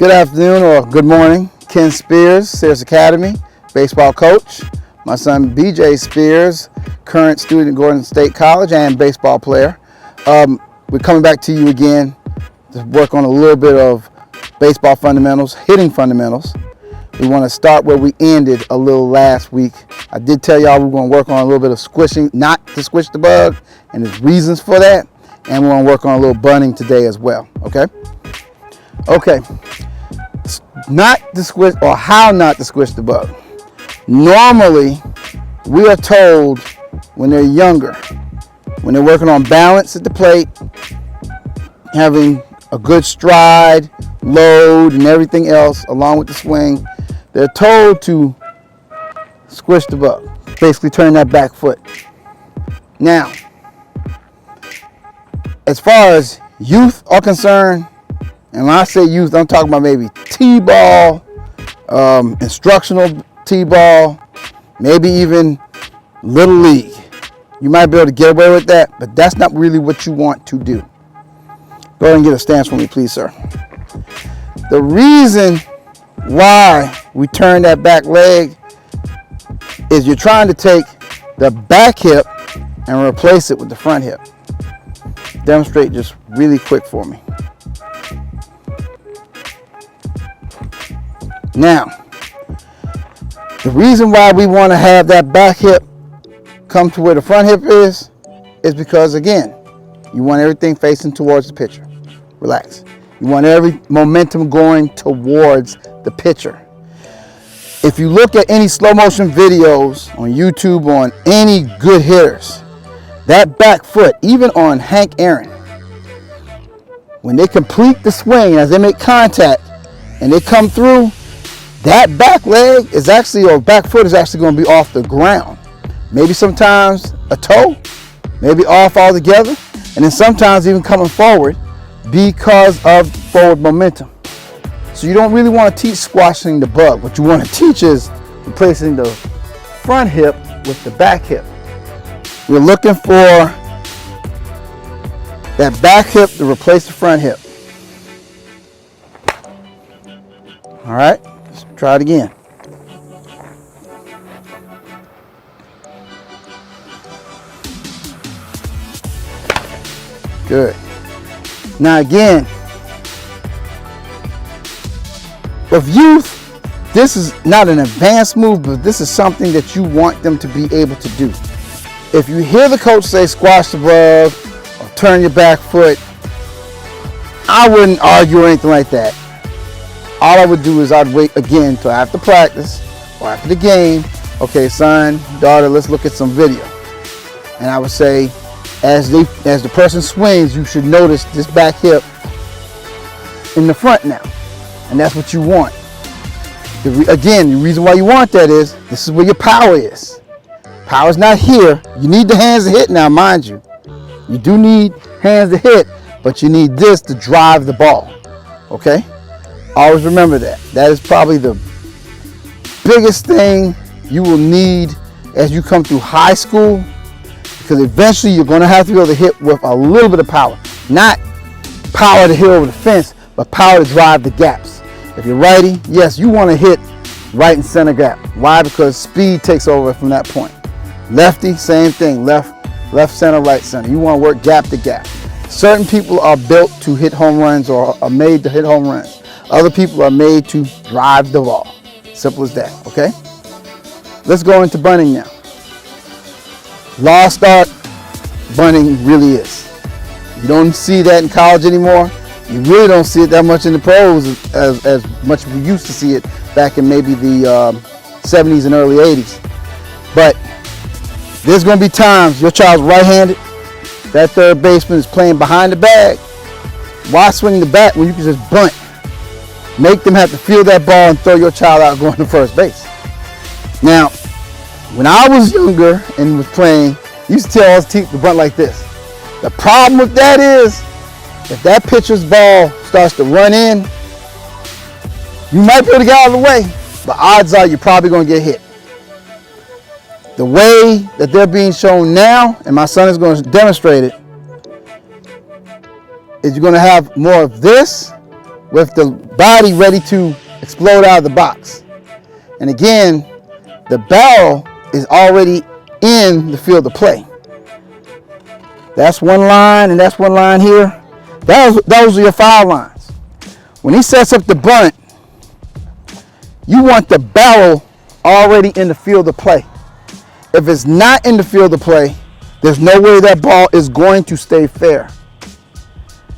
Good afternoon or good morning. Ken Spears, Sears Academy, baseball coach. My son BJ Spears, current student at Gordon State College and baseball player. We're coming back to you again to work on a little bit of baseball fundamentals, hitting fundamentals. We want to start where we ended a little last week. I did tell y'all we're going to work on a little bit of squishing, not to squish the bug, and there's reasons for that. And we're going to work on a little bunting today as well, okay? Okay, not to squish, or how not to squish the bug. Normally, we are told when they're younger, when they're working on balance at the plate, having a good stride, load, and everything else along with the swing, they're told to squish the bug, basically turn that back foot. Now, as far as youth are concerned, and when I say youth, I'm talking about maybe T-ball, instructional T-ball, maybe even Little League. You might be able to get away with that, but that's not really what you want to do. Go ahead and get a stance for me, please, sir. The reason why we turn that back leg is you're trying to take the back hip and replace it with the front hip. Demonstrate just really quick for me. Now, the reason why we want to have that back hip come to where the front hip is because, again, you want everything facing towards the pitcher. Relax. You want every momentum going towards the pitcher. If you look at any slow motion videos on YouTube on any good hitters, that back foot, even on Hank Aaron, when they complete the swing, as they make contact and they come through, that back leg is actually, or back foot is actually going to be off the ground. Maybe sometimes a toe, maybe off altogether, and then sometimes even coming forward because of forward momentum. So you don't really want to teach squashing the bug. What you want to teach is replacing the front hip with the back hip. We're looking for that back hip to replace the front hip. All right, let's try it again. Good. Now again, with youth, this is not an advanced move, but this is something that you want them to be able to do. If you hear the coach say squash the bug or turn your back foot, I wouldn't argue or anything like that. All I would do is I'd wait again till after practice or after the game. Okay, son, daughter, let's look at some video. And I would say, as the person swings, you should notice this back hip in the front now. And that's what you want. Again, the reason why you want that is this is where your power is. Power's not here. You need the hands to hit now, mind you. You do need hands to hit, but you need this to drive the ball. Okay? Always remember that. That is probably the biggest thing you will need as you come through high school, because eventually you're going to have to be able to hit with a little bit of power. Not power to hit over the fence, but power to drive the gaps. If you're righty, yes, you want to hit right and center gap. Why? Because speed takes over from that point. Lefty, same thing. Left center, right center. You want to work gap to gap. Certain people are built to hit home runs or are made to hit home runs. Other people are made to drive the ball. Simple as that, okay? Let's go into bunting now. Lost art, bunting really is. You don't see that in college anymore. You really don't see it that much in the pros as much as we used to see it back in maybe the 70s and early 80s. But there's going to be times your child's right-handed, that third baseman is playing behind the bag. Why swing the bat when you can just bunt? Make them have to feel that ball and throw your child out going to first base. Now, when I was younger and was playing, I used to tell us to bunt like this. The problem with that is, if that pitcher's ball starts to run in, you might be able to get out of the way, but odds are you're probably going to get hit. The way that they're being shown now, and my son is going to demonstrate it, is you're going to have more of this with the body ready to explode out of the box. And again, the barrel is already in the field of play. That's one line, and that's one line here. Those are your foul lines. When he sets up the bunt, you want the barrel already in the field of play. If it's not in the field of play, there's no way that ball is going to stay fair.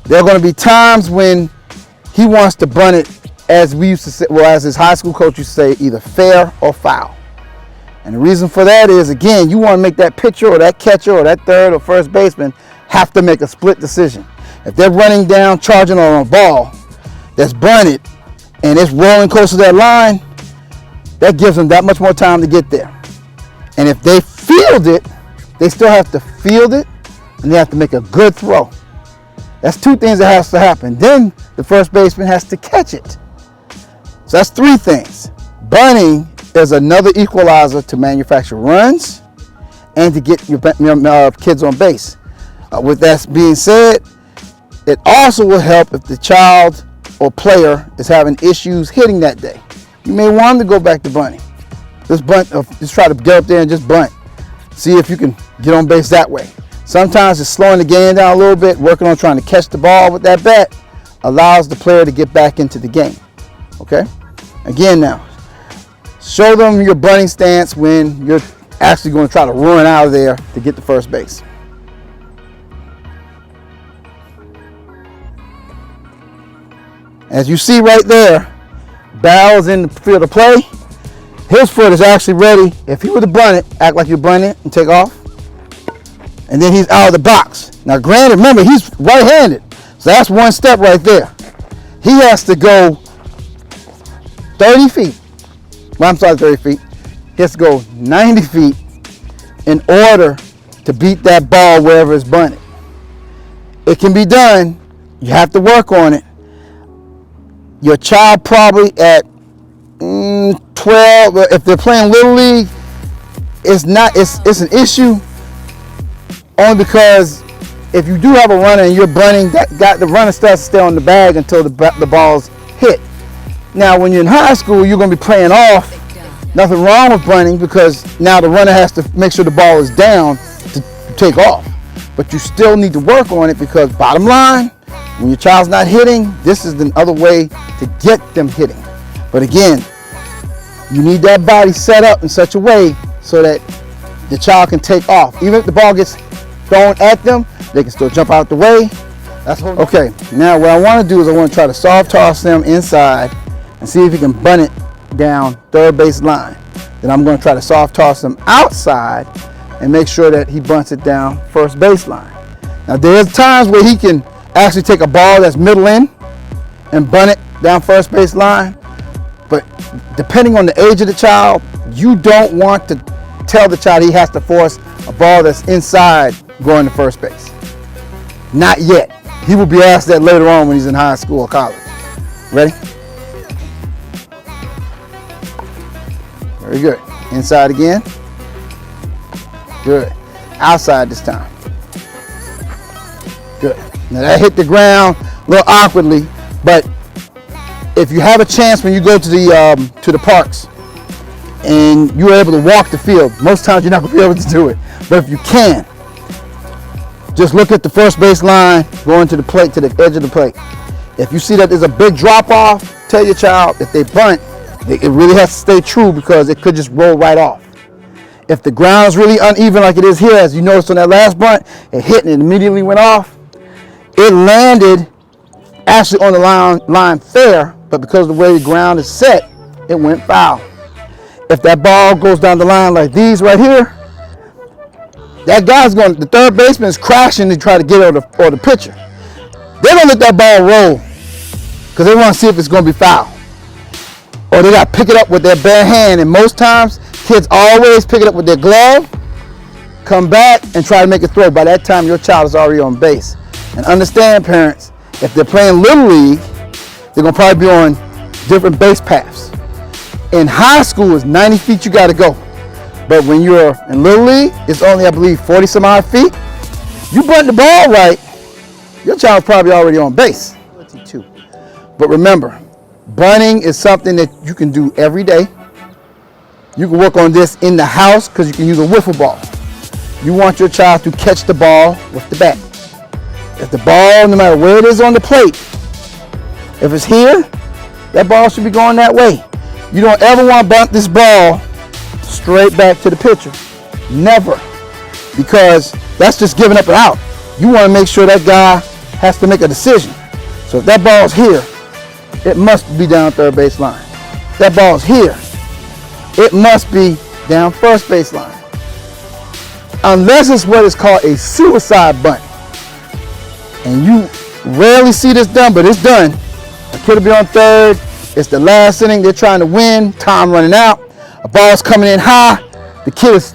There are going to be times when he wants to bunt it, as we used to say, well, as his high school coach used to say, either fair or foul. And the reason for that is, again, you want to make that pitcher or that catcher or that third or first baseman have to make a split decision. If they're running down, charging on a ball that's bunted and it's rolling close to that line, that gives them that much more time to get there. And if they field it, they still have to field it and they have to make a good throw. That's two things that has to happen. Then the first baseman has to catch it. So that's three things. Bunting is another equalizer to manufacture runs and to get your kids on base. With that being said, it also will help if the child or player is having issues hitting that day. You may want them to go back to bunting. Just try to get up there and just bunt. See if you can get on base that way. Sometimes it's slowing the game down a little bit, working on trying to catch the ball with that bat allows the player to get back into the game. Okay? Again now, show them your bunting stance when you're actually going to try to run out of there to get to first base. As you see right there, barrel's in the field of play. His foot is actually ready. If he were to bunt it, act like you're bunting it and take off. And then he's out of the box. Now granted, remember, he's right-handed. So that's one step right there. He has to go 30 feet. Well, I'm sorry, 30 feet. He has to go 90 feet in order to beat that ball wherever it's bunted. It can be done. You have to work on it. Your child probably at 12, if they're playing Little League, it's an issue only because if you do have a runner and you're bunting, the runner starts to stay on the bag until the ball's hit. Now, when you're in high school, you're going to be playing off. Nothing wrong with bunting because now the runner has to make sure the ball is down to take off. But you still need to work on it because bottom line, when your child's not hitting, this is the other way to get them hitting. But again, you need that body set up in such a way so that the child can take off. Even if the ball gets thrown at them, they can still jump out the way. Okay, now what I want to do is I want to try to soft toss them inside and see if he can bunt it down third base line. Then I'm going to try to soft toss them outside and make sure that he bunts it down first base line. Now there's times where he can actually take a ball that's middle in and bunt it down first base line. But depending on the age of the child, you don't want to tell the child he has to force a ball that's inside going to first base. Not yet. He will be asked that later on when he's in high school or college. Ready? Very good. Inside again. Good. Outside this time. Good. Now that hit the ground a little awkwardly, but if you have a chance when you go to the parks and you're able to walk the field, most times you're not going to be able to do it. But if you can, just look at the first base line going to the plate, to the edge of the plate. If you see that there's a big drop off, tell your child if they bunt, it really has to stay true because it could just roll right off. If the ground is really uneven like it is here, as you noticed on that last bunt, it hit and it immediately went off. It landed actually on the line fair, but because of the way the ground is set, it went foul. If that ball goes down the line like these right here, the third baseman is crashing to try to get or the pitcher. They don't let that ball roll because they want to see if it's going to be foul. Or they got to pick it up with their bare hand, and most times kids always pick it up with their glove, come back and try to make a throw. By that time your child is already on base. And understand, parents, if they're playing Little League, they're going to probably be on different base paths. In high school, it's 90 feet you got to go. But when you're in Little League, it's only, I believe, 40 some odd feet. You bunt the ball right, your child's probably already on base. But remember, bunting is something that you can do every day. You can work on this in the house because you can use a wiffle ball. You want your child to catch the ball with the bat. If the ball, no matter where it is on the plate, if it's here, that ball should be going that way. You don't ever want to bunt this ball straight back to the pitcher. Never. Because that's just giving up an out. You want to make sure that guy has to make a decision. So if that ball's here, it must be down third base line. If that ball's here, it must be down first base line. Unless it's what is called a suicide bunt. And you rarely see this done, but it's done. A kid will be on third. It's the last inning. They're trying to win. Time running out. A ball's coming in high. The kid is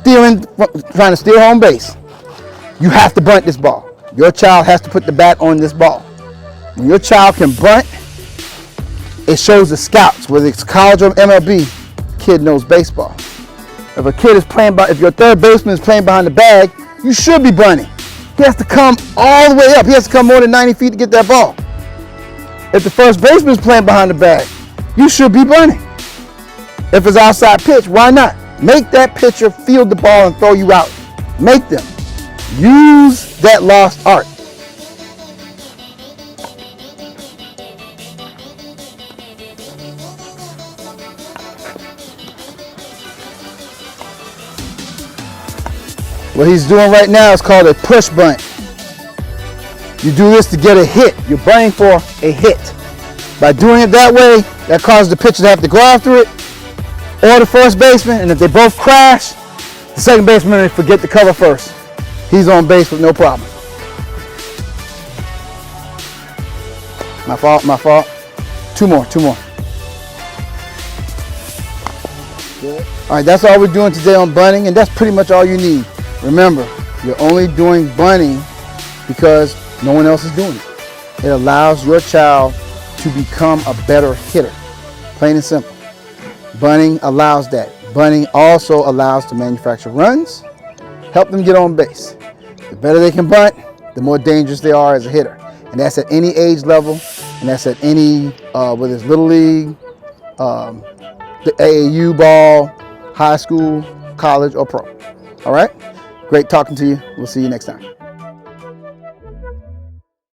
trying to steal home base. You have to bunt this ball. Your child has to put the bat on this ball. When your child can bunt, it shows the scouts, whether it's college or MLB, kid knows baseball. If a kid is playing, if your third baseman is playing behind the bag, you should be bunting. He has to come all the way up. He has to come more than 90 feet to get that ball. If the first baseman is playing behind the bag, you should be bunting. If it's outside pitch, why not? Make that pitcher field the ball and throw you out. Make them. Use that lost art. What he's doing right now is called a push bunt. You do this to get a hit. You're bunting for a hit. By doing it that way, that causes the pitcher to have to go after it, or the first baseman, and if they both crash, the second baseman may forget to cover first. He's on base with no problem. My fault. Two more. Good. All right, that's all we're doing today on bunting, and that's pretty much all you need. Remember, you're only doing bunting because no one else is doing it. It allows your child to become a better hitter, plain and simple. Bunting allows that. Bunting also allows to manufacture runs, help them get on base. The better they can bunt, the more dangerous they are as a hitter. And that's at any age level, and that's at any, whether it's Little League, the AAU ball, high school, college, or pro. All right? Great talking to you. We'll see you next time.